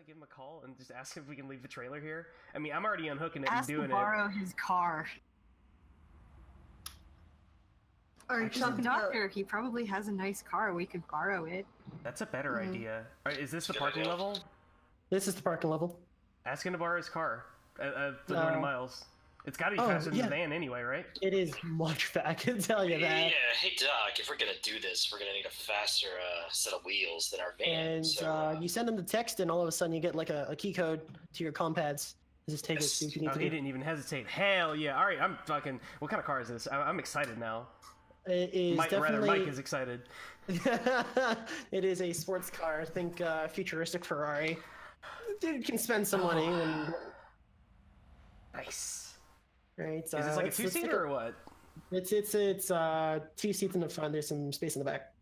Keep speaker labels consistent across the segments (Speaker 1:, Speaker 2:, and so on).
Speaker 1: give him a call and just ask if we can leave the trailer here? I mean, I'm already unhooking it
Speaker 2: Ask
Speaker 1: and doing
Speaker 2: to borrow his car.
Speaker 3: Or
Speaker 2: He's a doctor. He probably has a nice car. We could borrow it.
Speaker 1: That's a better idea. Alright, is this the parking level?
Speaker 4: This is the parking level.
Speaker 1: Ask him to borrow his car. For going to Miles. It's got to be faster than the van anyway, right?
Speaker 4: It is much faster, I can tell you that.
Speaker 5: Yeah, hey Doc, if we're gonna do this, we're gonna need a faster set of wheels than our van.
Speaker 4: And
Speaker 5: so,
Speaker 4: you send him the text, and all of a sudden you get like a key code to your comm pads. Just take it. See what you need to do.
Speaker 1: He didn't even hesitate. Hell yeah! All right, I'm fucking. What kind of car is this? I'm excited now.
Speaker 4: It is definitely.
Speaker 1: Mike is excited.
Speaker 4: It is a sports car. I think futuristic Ferrari. Dude can spend some money. And...
Speaker 1: Nice.
Speaker 4: Right.
Speaker 1: Is this like a two-seater or what?
Speaker 4: It's 2 seats in the front. There's some space in the back.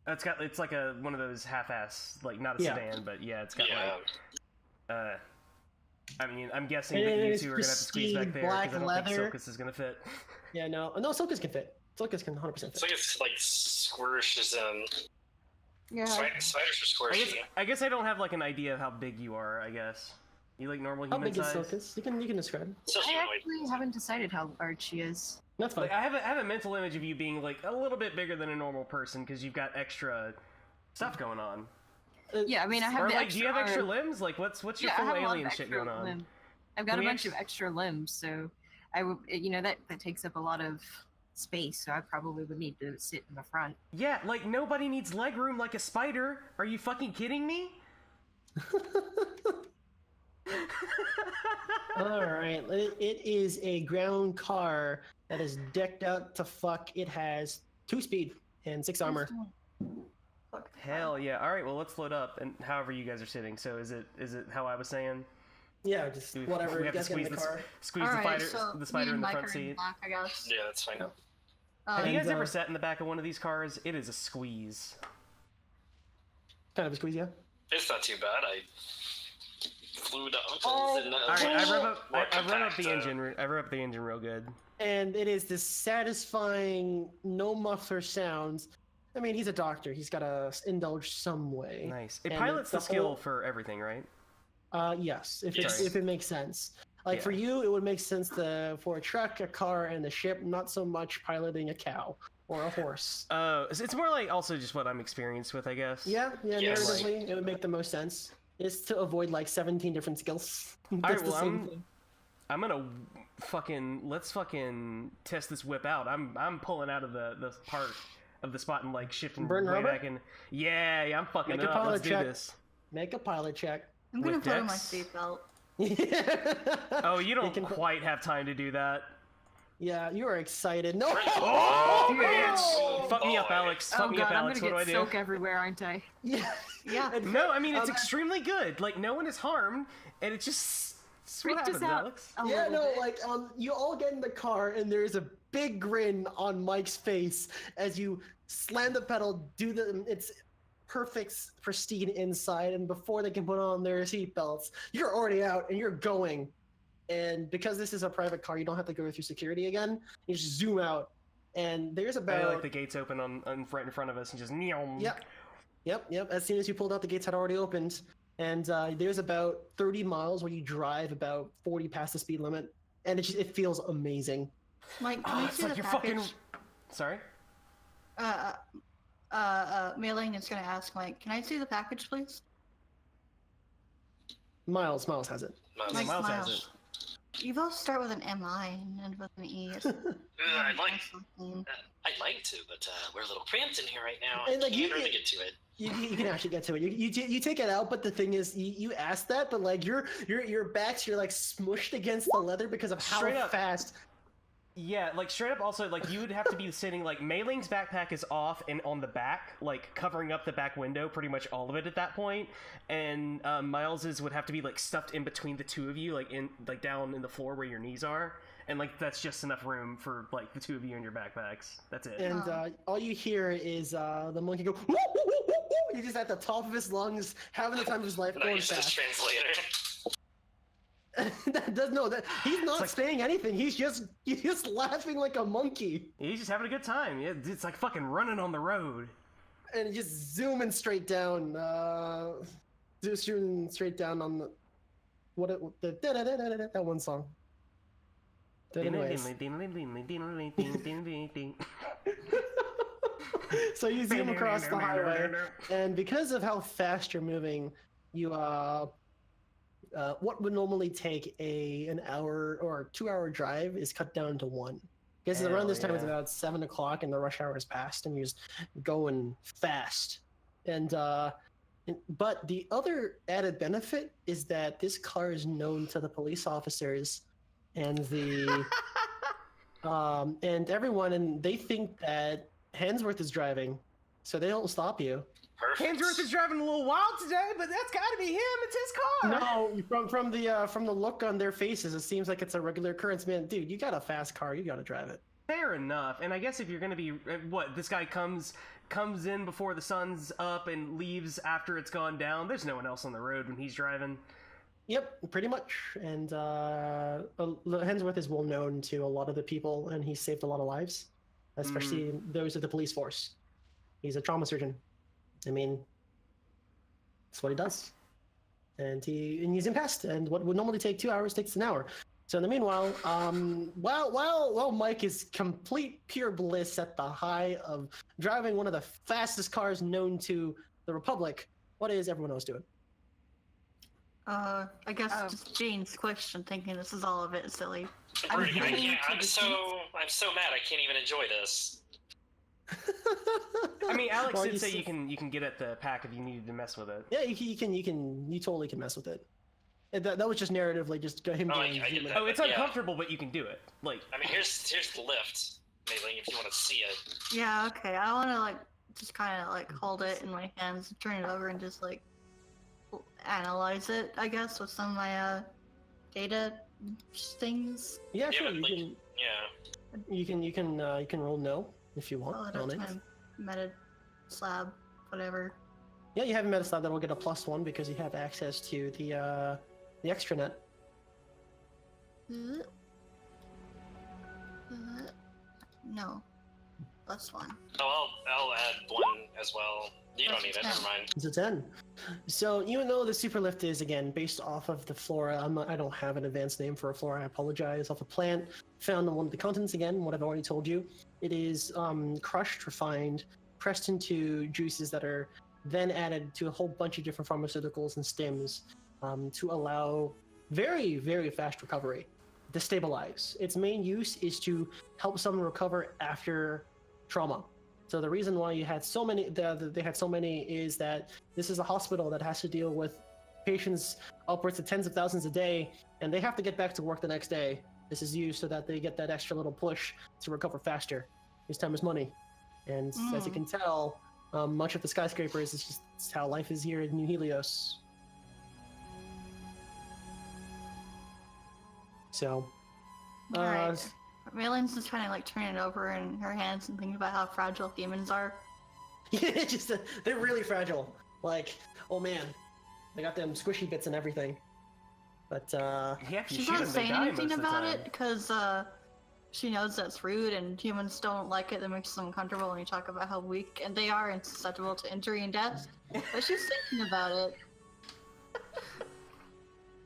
Speaker 1: It's like one of those half-ass, like not a sedan, but yeah, it's got like. I mean, I'm guessing that you two are gonna have to squeeze back there because I don't think Sylkiss is gonna fit.
Speaker 4: Yeah, no, Sylkiss can fit. Sylkiss can 100% fit.
Speaker 5: Sylkiss like squishes
Speaker 3: Yeah.
Speaker 5: Spiders are squishy.
Speaker 1: I guess I don't have like an idea of how big you are. I guess you like normal
Speaker 4: How
Speaker 1: human
Speaker 4: big
Speaker 1: size.
Speaker 4: is Sylkiss? You can describe.
Speaker 2: I actually haven't decided how large she is.
Speaker 4: That's fine.
Speaker 1: Like, I have a mental image of you being like a little bit bigger than a normal person because you've got extra stuff going on.
Speaker 2: Yeah, I mean, I have
Speaker 1: Or
Speaker 2: the
Speaker 1: like,
Speaker 2: extra
Speaker 1: do you have extra
Speaker 2: arm.
Speaker 1: limbs? Like, what's your
Speaker 2: Yeah, I
Speaker 1: full
Speaker 2: have a lot of
Speaker 1: alien shit
Speaker 2: extra
Speaker 1: going on?
Speaker 2: limb. I've got a bunch of extra limbs, so I would, that takes up a lot of space. So I probably would need to sit in the front.
Speaker 1: Yeah, like nobody needs leg room like a spider. Are you fucking kidding me?
Speaker 4: Alright, it is a ground car that is decked out to fuck. It has 2 speed and 6 armor.
Speaker 1: Hell yeah. Alright, well let's load up and however you guys are sitting. So is it how I was saying?
Speaker 4: Yeah, just whatever.
Speaker 1: We have to
Speaker 4: squeeze the car.
Speaker 1: Squeeze the spider in the front seat.
Speaker 3: Back, I guess.
Speaker 5: Yeah, that's fine.
Speaker 1: Have you guys ever sat in the back of one of these cars? It is a squeeze.
Speaker 4: Kind of a squeeze, yeah.
Speaker 5: It's not too bad. I flew to Uncle's and
Speaker 1: Alright, I rev up the engine. I rev up the engine real good.
Speaker 4: And it is this satisfying, no muffler sounds. I mean, he's a doctor. He's got to indulge some way.
Speaker 1: Nice. It pilots the skill for everything, right?
Speaker 4: Yes, if it makes sense. Like for you, it would make sense for a truck, a car, and a ship. Not so much piloting a cow or a horse.
Speaker 1: It's more like also just what I'm experienced with, I guess.
Speaker 4: Yeah, narratively, it would make the most sense. Is to avoid like 17 different skills.
Speaker 1: Alright, well, I'm gonna let's fucking test this whip out. I'm pulling out of the part of the spot and like shifting way back in. Yeah, I'm fucking it up. Let's do this.
Speaker 4: Make a pilot check.
Speaker 3: I'm gonna put on my seatbelt.
Speaker 1: Oh, you don't quite have time to do that.
Speaker 4: Yeah, you are excited. No!
Speaker 1: Fuck me up, Alex. Fuck me up, Alex. What do I do?
Speaker 2: I'm gonna get silk everywhere, aren't I?
Speaker 4: Yeah.
Speaker 1: No, I mean, it's extremely good. Like, no one is harmed, and it just... What happens, Alex?
Speaker 4: Yeah, no, like, you all get in the car, and there's a big grin on Mike's face as you slam the pedal, it's perfect, pristine inside, and before they can put on their seatbelts, you're already out, and you're going. And because this is a private car, you don't have to go through security again. You just zoom out, and there's about...
Speaker 1: like the gates open right in front of us, and just...
Speaker 4: Yep. As soon as you pulled out, the gates had already opened. And there's about 30 miles where you drive about 40 past the speed limit. And it feels amazing.
Speaker 3: Mike, can you see the package?
Speaker 1: Sorry?
Speaker 3: Mailing is gonna ask Mike, can I see the package, please?
Speaker 4: Miles has it.
Speaker 1: Miles has it.
Speaker 3: You both start with an M-I and end with an E.
Speaker 5: I'd like to, but we're a little cramped in here right now.
Speaker 4: And, like,
Speaker 5: I can't really get to it.
Speaker 4: You can actually get to it. You take it out, but the thing is, you ask that, but like your backs, you're like smushed against the leather because of how fast.
Speaker 1: Yeah, like straight up. Also, like you would have to be sitting like Mayling's backpack is off and on the back, like covering up the back window, pretty much all of it at that point. And Miles's would have to be like stuffed in between the two of you, like down in the floor where your knees are. And like that's just enough room for like the two of you and your backpacks. That's it.
Speaker 4: And all you hear is the monkey go. Woo, woo, woo, woo, woo. He's just at the top of his lungs, having the time of his life, going fast.
Speaker 5: Translator.
Speaker 4: He's not saying anything. He's just laughing like a monkey.
Speaker 1: He's just having a good time. Yeah, it's like fucking running on the road.
Speaker 4: And just zooming straight down. shooting straight down on that one song. Anyways. So you zoom across the highway, and because of how fast you're moving, you what would normally take an hour or 2-hour drive is cut down to 1. Because around this time it's about 7 o'clock and the rush hour is past, and you're just going fast. And but the other added benefit is that this car is known to the police officers and the and everyone, and they think that Hansworth is driving, so they don't stop you.
Speaker 5: Perfect.
Speaker 1: Hansworth is driving a little wild today, but that's got to be him. It's his car.
Speaker 4: No, from the look on their faces, it seems like it's a regular occurrence. Man, dude, you got a fast car, you got to drive it.
Speaker 1: Fair enough. And I guess if you're gonna be this guy comes in before the sun's up and leaves after it's gone down. There's no one else on the road when he's driving.
Speaker 4: Yep, pretty much. And Hansworth is well known to a lot of the people, and he's saved a lot of lives, especially those of the police force. He's a trauma surgeon. I mean, that's what he does. And he's impassed, and what would normally take 2 hours takes an hour. So in the meanwhile, while Mike is complete pure bliss at the high of driving one of the fastest cars known to the Republic, what is everyone else doing?
Speaker 3: I guess just Jane's question, thinking this is all of it, silly.
Speaker 5: I'm so mad I can't even enjoy this.
Speaker 1: I mean, Alex
Speaker 4: Well,
Speaker 1: did say you can get at the pack if you needed to mess with it.
Speaker 4: Yeah, you totally can mess with it. That was just narratively just him doing
Speaker 5: I get
Speaker 4: human.
Speaker 5: that.
Speaker 1: Oh, it's uncomfortable, but you can do it. Like,
Speaker 5: I mean, here's the lift, Mailing, if you want to see it.
Speaker 3: Yeah, okay. I want to just kind of hold it in my hands, turn it over, and just analyze it. I guess with some of my data things.
Speaker 4: Yeah, sure.
Speaker 5: You
Speaker 4: You can roll no if you want
Speaker 3: Oh,
Speaker 4: on it.
Speaker 3: that's my meta slab, whatever.
Speaker 4: Yeah, you have a metaslab that will get a +1 because you have access to the extranet.
Speaker 3: No, +1.
Speaker 5: Oh, I'll add 1 as well. You don't need it. Never mind.
Speaker 4: It's a 10. So even though the super lift is again based off of the flora, I don't have an advanced name for a flora. I apologize. Off a plant found on one of the continents. Again, what I've already told you, it is crushed, refined, pressed into juices that are then added to a whole bunch of different pharmaceuticals and stems to allow very, very fast recovery. To stabilize. Its main use is to help someone recover after trauma. So the reason why you had so many, they had so many, is that this is a hospital that has to deal with patients upwards of tens of thousands a day, and they have to get back to work the next day. This is used so that they get that extra little push to recover faster. Because time is money, and as you can tell, much of the skyscrapers is just how life is here in New Helios. So,
Speaker 3: Alright. Maylyn's just trying to turn it over in her hands and thinking about how fragile humans are.
Speaker 4: yeah, they're really fragile. Oh man, they got them squishy bits and everything. But
Speaker 3: She's not saying anything about it because she knows that's rude and humans don't like it. That makes them uncomfortable when you talk about how weak and they are and susceptible to injury and death. But she's thinking about it.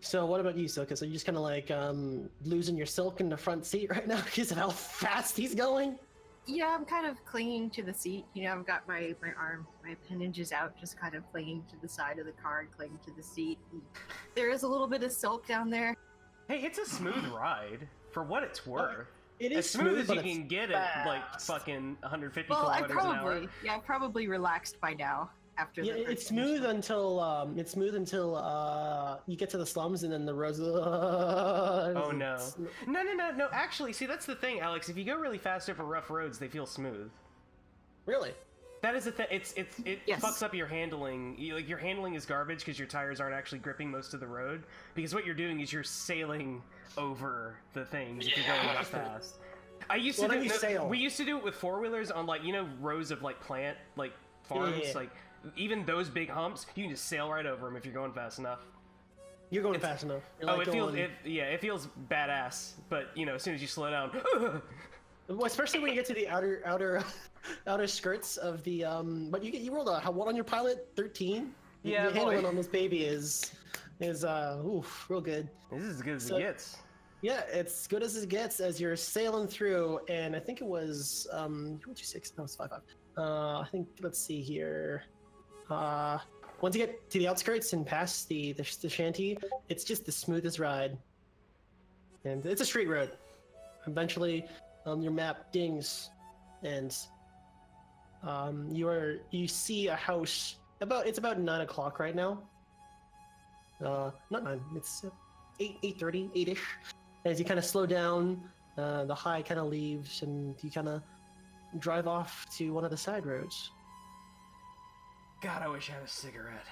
Speaker 4: So what about you, Sylkiss? Are you just kind of losing your silk in the front seat right now because of how fast he's going?
Speaker 2: Yeah, I'm kind of clinging to the seat. I've got my arm, my appendages out, just kind of clinging to the side of the car and clinging to the seat. And there is a little bit of silk down there.
Speaker 1: hey, it's a smooth ride for what it's worth.
Speaker 4: It is
Speaker 1: as smooth as
Speaker 4: but
Speaker 1: you can get it, fucking 150 kilometers an hour.
Speaker 2: I've probably relaxed by now. After
Speaker 4: it's smooth until you get to the slums and then the roads.
Speaker 1: Oh no! Actually, see, that's the thing, Alex. If you go really fast over rough roads, they feel smooth.
Speaker 4: Really?
Speaker 1: That is the thing. It
Speaker 2: Yes.
Speaker 1: fucks up your handling. Your handling is garbage because your tires aren't actually gripping most of the road. Because what you're doing is you're sailing over the things if you're going that fast. We used to do it with 4-wheelers on rows of plant farms.
Speaker 4: Yeah.
Speaker 1: Even those big humps, you can just sail right over them if you're going fast enough.
Speaker 4: You're going fast enough.
Speaker 1: It feels badass, but as soon as you slow down,
Speaker 4: well, especially when you get to the outer skirts of the. But you rolled what on your pilot? 13.
Speaker 1: Yeah,
Speaker 4: the handling
Speaker 1: boy.
Speaker 4: on this baby is real good.
Speaker 1: This is as good as
Speaker 4: So-
Speaker 1: it gets.
Speaker 4: Yeah, it's good as it gets as you're sailing through, and I think it was 6. No, it's 5. I think let's see here. Once you get to the outskirts and past the shanty, it's just the smoothest ride, and it's a straight road. Eventually, your map dings, and you see a house. It's about 9 o'clock right now. Not 9. It's 8:30, 8ish. As you kind of slow down, the high kind of leaves, and you kind of drive off to one of the side roads.
Speaker 1: God, I wish I had a cigarette.